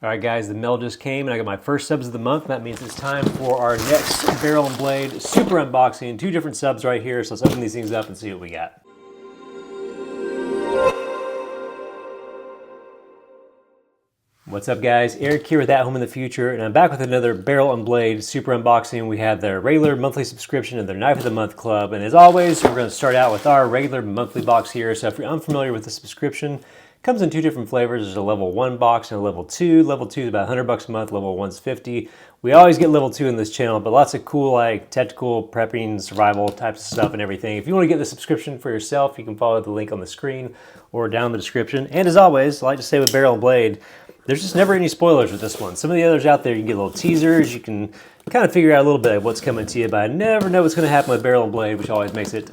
All right, guys, the mail just came and I got my first subs of the month. That means it's time for our next barrel and blade super unboxing. Two different subs right here, so let's open these things up and see what we got. What's up, guys? Eric here with ATHOME in the Future, and I'm back with another barrel and blade super unboxing. We have their regular monthly subscription and their Knife of the Month club, and as always, we're going to start out with our regular monthly box here. So if you're unfamiliar with the subscription, it comes in two different flavors. There's a level 1 box and a level 2. Level 2 is about $100 a month, level 1's $50. We always get level 2 in this channel, but lots of cool like tactical, prepping, survival types of stuff and everything. If you want to get the subscription for yourself, you can follow the link on the screen or down in the description. And as always, I like to say with barrel and blade, there's just never any spoilers with this one. Some of the others out there, you can get little teasers, you can kind of figure out a little bit of what's coming to you, but I never know what's going to happen with barrel and blade, which always makes it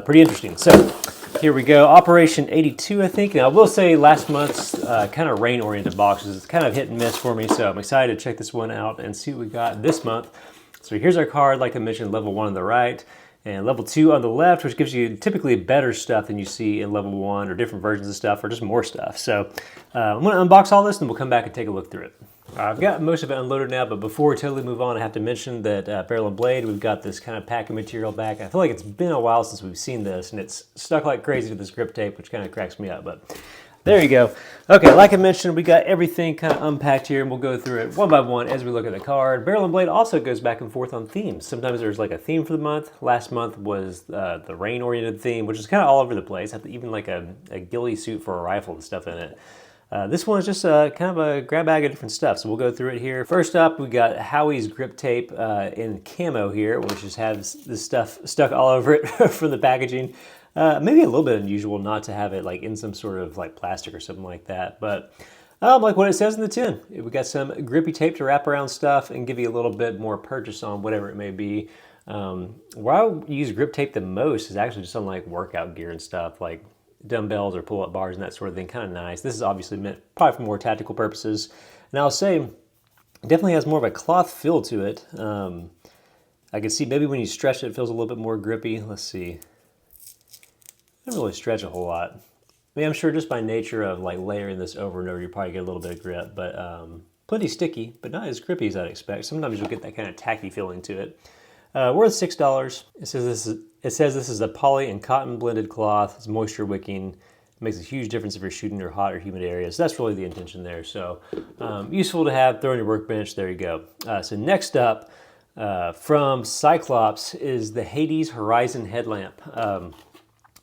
pretty interesting. So here we go, Operation 82, I think. Now I will say last month's kind of rain-oriented boxes, it's kind of hit and miss for me, so I'm excited to check this one out and see what we got this month. So here's our card, like I mentioned, level 1 on the right, and level 2 on the left, which gives you typically better stuff than you see in level 1 or different versions of stuff or just more stuff. So I'm going to unbox all this and we'll come back and take a look through it. I've got most of it unloaded now, but before we totally move on, I have to mention that Barrel and Blade, we've got this kind of packing material back. I feel like it's been a while since we've seen this, and it's stuck like crazy to this grip tape, which kind of cracks me up, but there you go. Okay, like I mentioned, we got everything kind of unpacked here, and we'll go through it one by one as we look at the card. Barrel and Blade also goes back and forth on themes. Sometimes there's like a theme for the month. Last month was the rain-oriented theme, which is kind of all over the place. Even like a ghillie suit for a rifle and stuff in it. This one is just kind of a grab bag of different stuff, so we'll go through it here. First up, we got Hos Grip Tape in camo here, which just has this stuff stuck all over it from the packaging. Maybe a little bit unusual not to have it like in some sort of like plastic or something like that, but like what it says in the tin. We got some grippy tape to wrap around stuff and give you a little bit more purchase on whatever it may be. Where I use grip tape the most is actually just on like workout gear and stuff, like dumbbells or pull-up bars and that sort of thing. Kind of nice. This is obviously meant probably for more tactical purposes. And I'll say it definitely has more of a cloth feel to it. I can see maybe when you stretch it, it feels a little bit more grippy. Let's see. Doesn't really stretch a whole lot. I mean, I'm sure just by nature of like layering this over and over, you probably get a little bit of grip, but plenty sticky, but not as grippy as I'd expect. Sometimes you'll get that kind of tacky feeling to it. Worth $6. It says this is a poly and cotton blended cloth. It's moisture wicking. It makes a huge difference if you're shooting near hot or humid areas. That's really the intention there. So useful to have, throw on your workbench. There you go. So next up from Cyclops is the Hades Horizon Headlamp.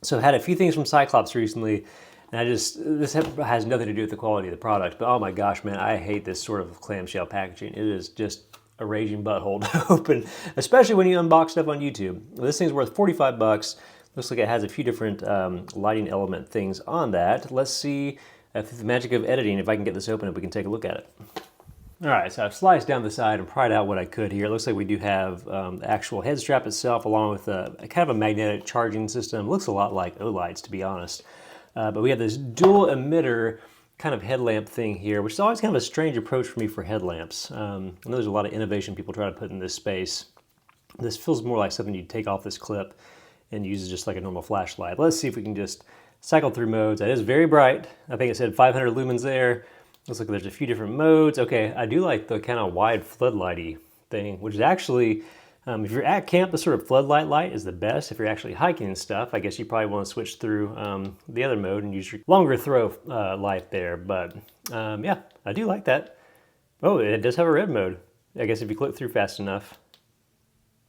So I've had a few things from Cyclops recently, and this has nothing to do with the quality of the product, but oh my gosh, man, I hate this sort of clamshell packaging. It is just a raging butthole to open, especially when you unbox stuff on YouTube. This thing's worth 45 bucks. Looks like it has a few different lighting element things on that. Let's see if the magic of editing, if I can get this open, if we can take a look at it. All right, so I've sliced down the side and pried out what I could here. It looks like we do have the actual head strap itself along with a kind of a magnetic charging system. It looks a lot like Olights, to be honest. But we have this dual emitter kind of headlamp thing here, which is always kind of a strange approach for me for headlamps. I know there's a lot of innovation people try to put in this space. This feels more like something you'd take off this clip and use it just like a normal flashlight. Let's see if we can just cycle through modes. That is very bright. I think it said 500 lumens there. Looks like there's a few different modes. Okay, I do like the kind of wide floodlighty thing, which is actually, if you're at camp, the sort of floodlight light is the best. If you're actually hiking and stuff, I guess you probably want to switch through the other mode and use your longer throw light there. But yeah, I do like that. Oh, it does have a red mode. I guess if you click through fast enough.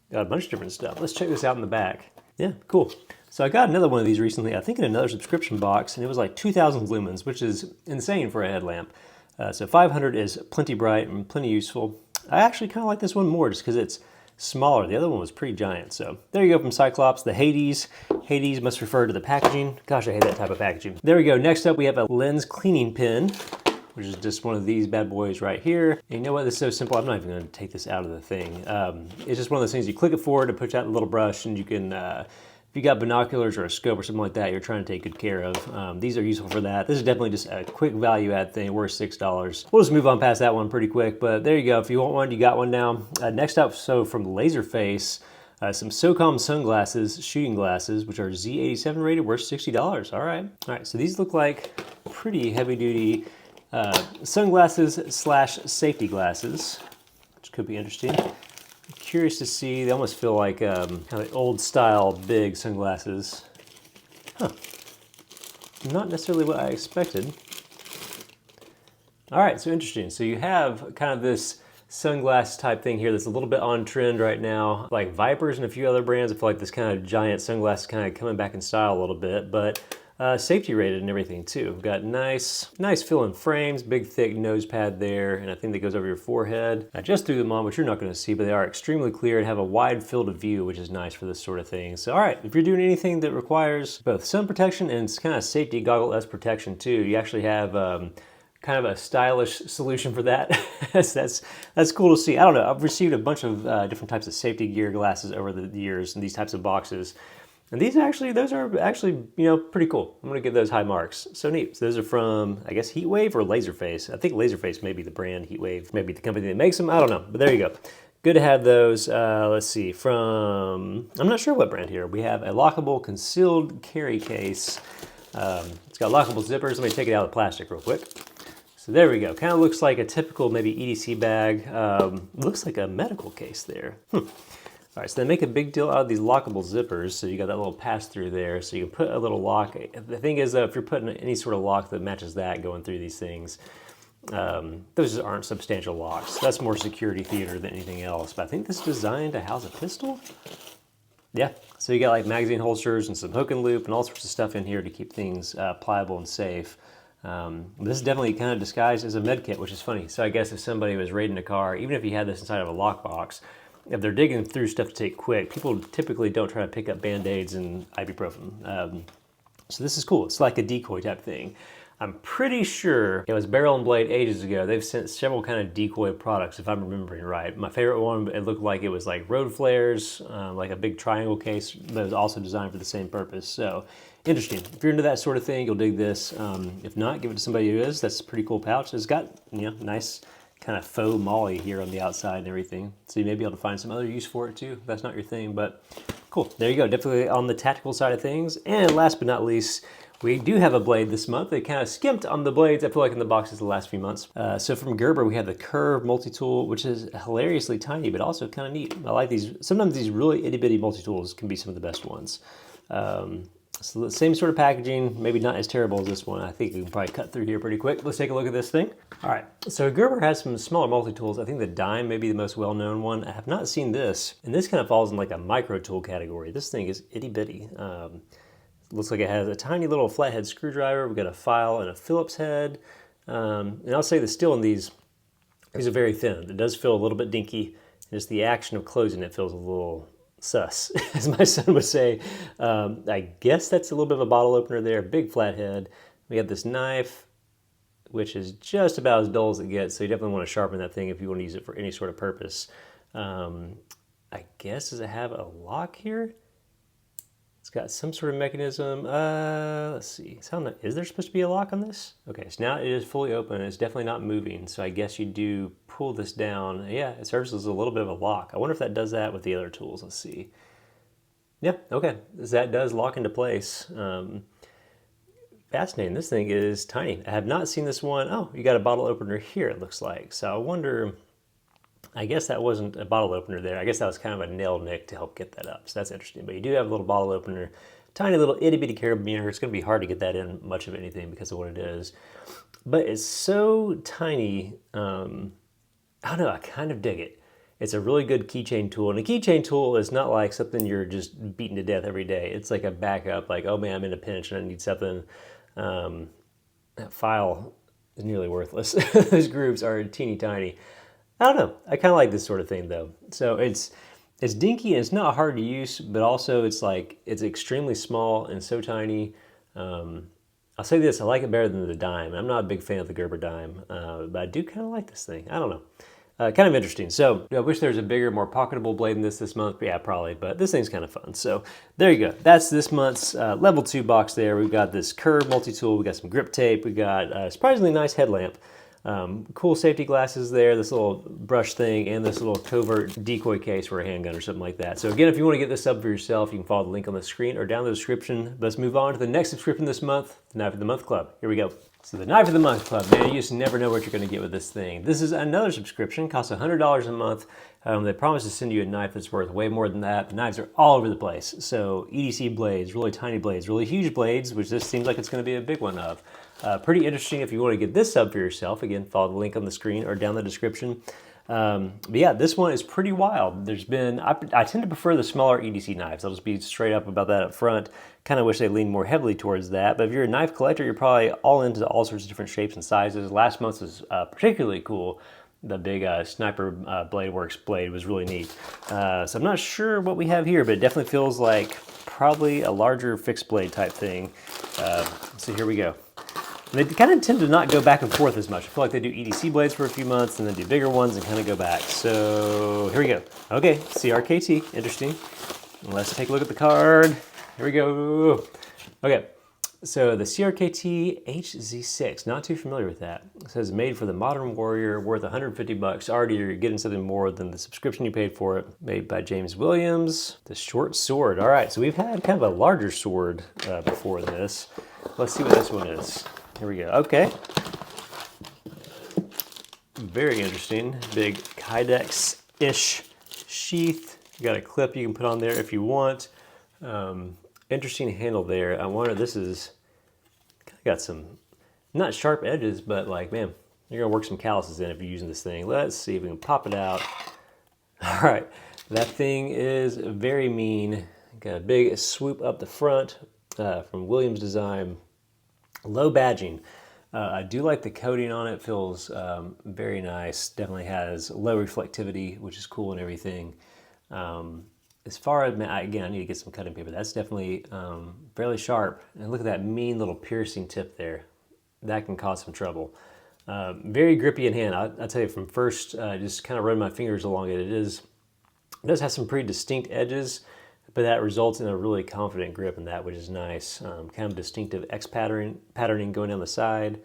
Got a bunch of different stuff. Let's check this out in the back. Yeah, cool. So I got another one of these recently, I think in another subscription box, and it was like 2,000 lumens, which is insane for a headlamp. So 500 is plenty bright and plenty useful. I actually kind of like this one more just because it's smaller. The other one was pretty giant. So there you go from Cyclops, the Hades. Hades must refer to the packaging. Gosh, I hate that type of packaging. There we go. Next up, we have a lens cleaning pen, which is just one of these bad boys right here. And you know what? This is so simple. I'm not even going to take this out of the thing. It's just one of those things you click it forward to push out the little brush, and you can, if you got binoculars or a scope or something like that, you're trying to take good care of. These are useful for that. This is definitely just a quick value add thing, worth $6. We'll just move on past that one pretty quick, but there you go. If you want one, you got one now. Next up, so from Laserface, some SOCOM sunglasses, shooting glasses, which are Z87 rated, worth $60. All right, so these look like pretty heavy duty Sunglasses slash safety glasses, which could be interesting. I'm curious to see, they almost feel like kind of old style big sunglasses. Huh. Not necessarily what I expected. All right, so interesting. So you have kind of this sunglass type thing here that's a little bit on trend right now. Like Vipers and a few other brands, I feel like this kind of giant sunglass is kind of coming back in style a little bit, but safety rated and everything too. We've got nice fill-in frames, big thick nose pad there, and I think that goes over your forehead. I just threw them on, which you're not gonna see, but they are extremely clear and have a wide field of view, which is nice for this sort of thing. So all right, if you're doing anything that requires both sun protection and kind of safety goggle-esque protection too, you actually have kind of a stylish solution for that. that's cool to see. I don't know, I've received a bunch of different types of safety gear glasses over the years in these types of boxes. And those are actually, you know, pretty cool. I'm gonna give those high marks. So neat. So those are from, I guess, Heatwave or Laserface. I think Laserface may be the brand, Heatwave, maybe the company that makes them. I don't know, but there you go. Good to have those. Let's see, from, I'm not sure what brand here. We have a lockable concealed carry case. It's got lockable zippers. Let me take it out of the plastic real quick. So there we go. Kind of looks like a typical maybe EDC bag. Looks like a medical case there. All right, so they make a big deal out of these lockable zippers. So you got that little pass through there. So you can put a little lock. The thing is though, if you're putting any sort of lock that matches that going through these things, those just aren't substantial locks. That's more security theater than anything else. But I think this is designed to house a pistol. Yeah, so you got like magazine holsters and some hook and loop and all sorts of stuff in here to keep things pliable and safe. This is definitely kind of disguised as a med kit, which is funny. So I guess if somebody was raiding a car, even if you had this inside of a lockbox, if they're digging through stuff to take quick, people typically don't try to pick up Band-Aids and ibuprofen. So this is cool. It's like a decoy type thing. I'm pretty sure it was Barrel and Blade ages ago. They've sent several kind of decoy products, if I'm remembering right. My favorite one, it looked like it was like road flares, like a big triangle case that was also designed for the same purpose. So interesting. If you're into that sort of thing, you'll dig this. If not, give it to somebody who is. That's a pretty cool pouch. It's got, you know, nice kind of faux molly here on the outside and everything. So you may be able to find some other use for it too, if that's not your thing, but cool. There you go. Definitely on the tactical side of things. And last but not least, we do have a blade this month. They kind of skimped on the blades, I feel like, in the boxes the last few months. So from Gerber, we have the Curve multi-tool, which is hilariously tiny, but also kind of neat. I like these. Sometimes these really itty-bitty multi-tools can be some of the best ones. So the same sort of packaging, maybe not as terrible as this one. I think we can probably cut through here pretty quick. Let's take a look at this thing. All right, so Gerber has some smaller multi-tools. I think the Dime may be the most well-known one. I have not seen this, and this kind of falls in like a micro tool category. This thing is itty-bitty. Looks like it has a tiny little flathead screwdriver. We've got a file and a Phillips head. And I'll say the steel in these are very thin. It does feel a little bit dinky. And just the action of closing it feels a little sus, as my son would say. I guess that's a little bit of a bottle opener there. Big flathead. We have this knife, which is just about as dull as it gets. So you definitely want to sharpen that thing if you want to use it for any sort of purpose. I guess, does it have a lock here? It's got some sort of mechanism. Let's see. Is there supposed to be a lock on this? Okay, so now it is fully open. It's definitely not moving. So I guess you do pull this down. Yeah, it serves as a little bit of a lock. I wonder if that does that with the other tools. Let's see. Yeah, okay. That does lock into place. Fascinating. This thing is tiny. I have not seen this one. Oh, you got a bottle opener here, it looks like. So I wonder, I guess that wasn't a bottle opener there. I guess that was kind of a nail nick to help get that up. So that's interesting. But you do have a little bottle opener, tiny little itty bitty carabiner. It's going to be hard to get that in much of anything because of what it is. But it's so tiny. I don't know. I kind of dig it. It's a really good keychain tool. And a keychain tool is not like something you're just beating to death every day. It's like a backup, like, oh man, I'm in a pinch and I need something. That file is nearly worthless. Those grooves are teeny tiny. I don't know. I kind of like this sort of thing though. So it's dinky and it's not hard to use, but also it's extremely small and so tiny. I'll say this, I like it better than the Dime. I'm not a big fan of the Gerber Dime, but I do kind of like this thing. I don't know. Kind of interesting. So I wish there was a bigger, more pocketable blade than this month. Yeah, probably, but this thing's kind of fun. So there you go. That's this month's level 2 box there. We've got this Curve multi-tool. We got some grip tape. We got a surprisingly nice headlamp. Cool safety glasses there, this little brush thing, and this little covert decoy case for a handgun or something like that. So again, if you want to get this sub for yourself, you can follow the link on the screen or down in the description. Let's move on to the next subscription this month, the Knife of the Month Club. Here we go. So the Knife of the Month Club, man, you just never know what you're going to get with this thing. This is another subscription, costs $100 a month. They promise to send you a knife that's worth way more than that. The knives are all over the place. So EDC blades, really tiny blades, really huge blades, which this seems like it's going to be a big one of. Pretty interesting if you want to get this sub for yourself. Again, follow the link on the screen or down in the description. But yeah, this one is pretty wild. There's been, I tend to prefer the smaller EDC knives. I'll just be straight up about that up front. Kind of wish they leaned more heavily towards that. But if you're a knife collector, you're probably all into all sorts of different shapes and sizes. Last month's was particularly cool. The big Sniper Blade Works blade was really neat. So I'm not sure what we have here, but it definitely feels like probably a larger fixed blade type thing. So here we go. And they kind of tend to not go back and forth as much. I feel like they do EDC blades for a few months and then do bigger ones and kind of go back. So here we go. Okay, CRKT, interesting. Let's take a look at the card. Here we go. Okay, so the CRKT HZ6, not too familiar with that. It says made for the modern warrior, worth 150 bucks. Already you're getting something more than the subscription you paid for it. Made by James Williams. The short sword. All right, so we've had kind of a larger sword before this. Let's see what this one is. Here we go. Okay. Very interesting. Big Kydex-ish sheath. You got a clip you can put on there if you want. Interesting handle there. I wonder, this is got some, not sharp edges, but like, man, you're gonna work some calluses in if you're using this thing. Let's see if we can pop it out. All right, that thing is very mean. Got a big swoop up the front from Williams Design. Low badging. I do like the coating on it. Feels very nice. Definitely has low reflectivity, which is cool and everything. As far as, again, I need to get some cutting paper. That's definitely fairly sharp. And look at that mean little piercing tip there. That can cause some trouble. Very grippy in hand. I'll tell you from first, just kind of running my fingers along it. It does have some pretty distinct edges, but that results in a really confident grip in that, which is nice. Kind of distinctive X patterning going down the side.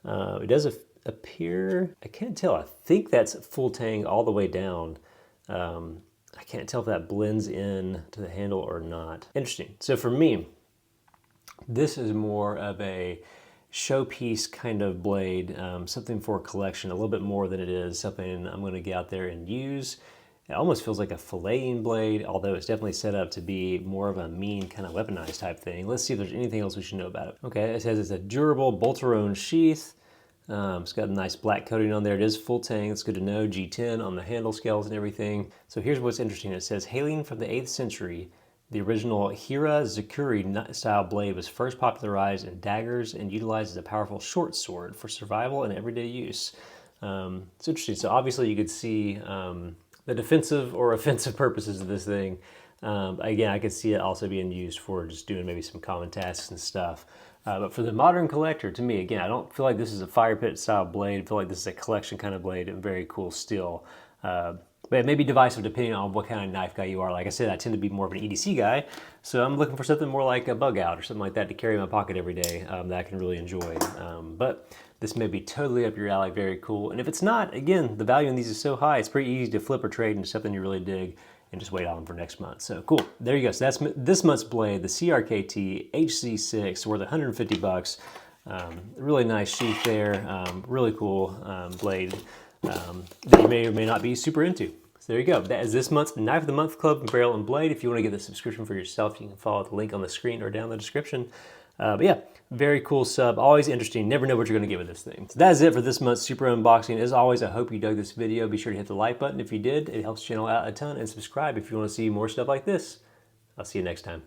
It does appear, I can't tell, I think that's full tang all the way down. I can't tell if that blends in to the handle or not. Interesting. So for me, this is more of a showpiece kind of blade, something for collection, a little bit more than it is something I'm gonna get out there and use. It almost feels like a filleting blade, although it's definitely set up to be more of a mean kind of weaponized type thing. Let's see if there's anything else we should know about it. Okay, it says it's a durable bolt-around sheath. It's got a nice black coating on there. It is full tang, it's good to know. G10 on the handle scales and everything. So here's what's interesting. It says, hailing from the 8th century, the original Hira Zakuri style blade was first popularized in daggers and utilized as a powerful short sword for survival and everyday use. It's interesting. So obviously you could see the defensive or offensive purposes of this thing. Again, I could see it also being used for just doing maybe some common tasks and stuff. But for the modern collector, to me, again, I don't feel like this is a fire pit style blade. I feel like this is a collection kind of blade and very cool still. But it may be divisive depending on what kind of knife guy you are. Like I said, I tend to be more of an EDC guy, so I'm looking for something more like a bug out or something like that to carry in my pocket every day that I can really enjoy. But this may be totally up your alley, very cool. And if it's not, again, the value in these is so high, it's pretty easy to flip or trade into something you really dig and just wait on them for next month. So cool, there you go. So that's this month's blade, the CRKT HZ6, worth 150 bucks. Really nice sheath there, really cool blade that you may or may not be super into. So there you go. That is this month's Knife of the Month Club, Barrel and Blade. If you want to get the subscription for yourself, you can follow the link on the screen or down in the description. But yeah, very cool sub. Always interesting. Never know what you're going to get with this thing. So that is it for this month's super unboxing. As always, I hope you dug this video. Be sure to hit the like button if you did. It helps the channel out a ton. And subscribe if you want to see more stuff like this. I'll see you next time.